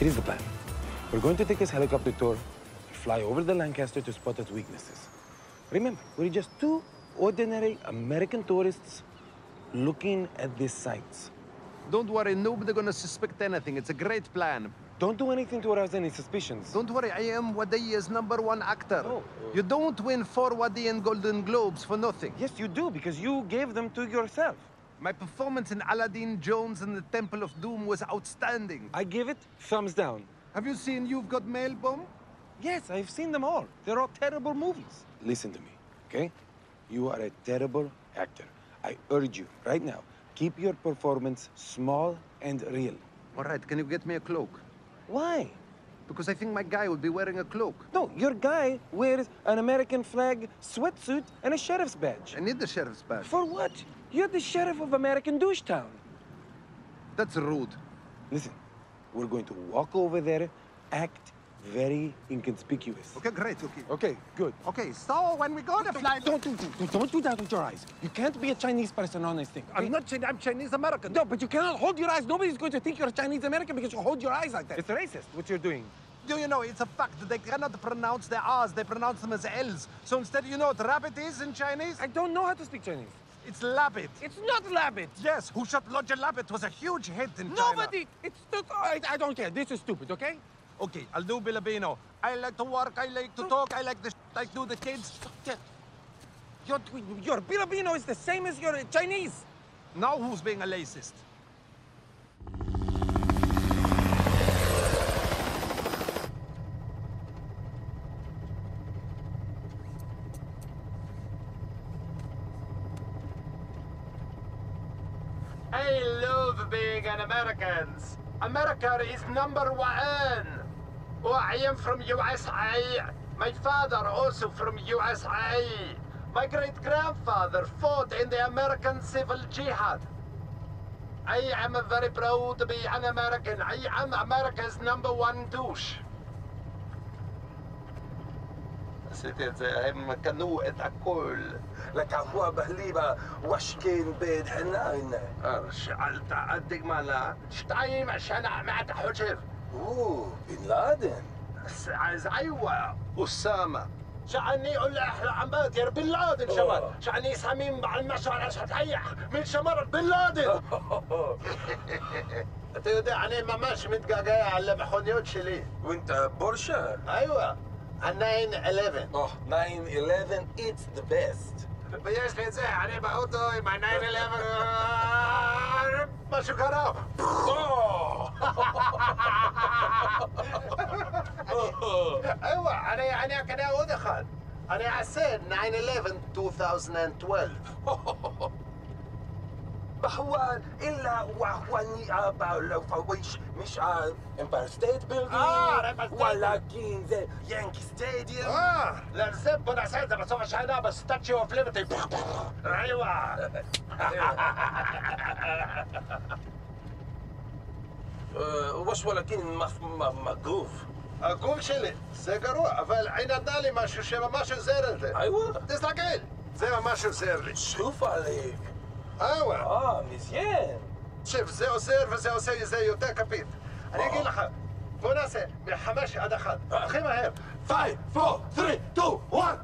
Here's the plan. We're going to take this helicopter tour, fly over the Lancaster to spot its weaknesses. Remember, we're just two ordinary American tourists looking at these sights. Don't worry, nobody's gonna suspect anything. It's a great plan. Don't do anything to arouse any suspicions. Don't worry, I am Wadi's #1 actor. Oh, You don't win 4 Wadian Golden Globes for nothing. Yes, you do, because you gave them to yourself. My performance in Aladdin Jones and the Temple of Doom was outstanding. I give it thumbs down. Have you seen You've Got Mail, Bomb? Yes, I've seen them all. They're all terrible movies. Listen to me, okay? You are a terrible actor. I urge you, right now, keep your performance small and real. All right, can you get me a cloak? Why? Because I think my guy will be wearing a cloak. No, your guy wears an American flag sweatsuit and a sheriff's badge. I need the sheriff's badge. For what? You're the sheriff of American Douche Town. That's rude. Listen, we're going to walk over there, act very inconspicuous. Okay, great, okay. Okay, good. Okay, so when we go to fly... Don't do that with your eyes. You can't be a Chinese person on this thing. Okay? I'm not Chinese, I'm Chinese-American. No, but you cannot hold your eyes. Nobody's going to think you're a Chinese-American because you hold your eyes like that. It's racist, what you're doing. Do you know, it's a fact that they cannot pronounce their R's, they pronounce them as L's. So instead, you know what rabbit is in Chinese? I don't know how to speak Chinese. It's labbit. It's not labbit. Yes, Who Shot Roger Rabbit was a huge hit in China. Nobody. It's not. I don't care. This is stupid, okay? Okay, I'll do Filipino. I like to work, I like to talk, I like to do the kids. Your Filipino is the same as your Chinese. Now who's being a racist? I love being an American. America is #1. Oh, I am from USA. My father also from USA. My great-grandfather fought in the American Civil Jihad. I am very proud to be an American. I am America's #1 douche. ستة هم كانوا اتأكل لك هو بهليبة وشكين بيد حناين شعلت أدق مالا شتايم عشان عمعت حجر بن لادن أيوة أسامة شعني أقول أحلى عمات يا بن لادن شمال شعني سمين مع المشروع عشان تحيح من شمال بن لادن تدعني ما ماشي متقاقايا على محونيوت شلي وانت بورشة أيوة 911 911 it's the best بيش لي زي علي بأوتو مع 911 ما شكرا ايوه انا كده ادخل انا عسير 911 2012 بحوان إلا وحواني لو فويش مش امباير ستيت بيلدينج ولكن زي يانكي ستاديوم لا الزب انا سعيد بس هو شاينا بس ستاتشيو اوف ليبرتي ايوه وش ولكن مقروف اقول شلي سيجارو افال عين الدالي ماشو شبه ماشو زيرلت ايوه تستقيل زي ما ماشو زيرلي شوف عليك ايوه مزيان شوف زي سيرف زي يوتا كابيت انا اجي لك مناسب بحماشي ادخل خيمه هير 5 4 3 2 1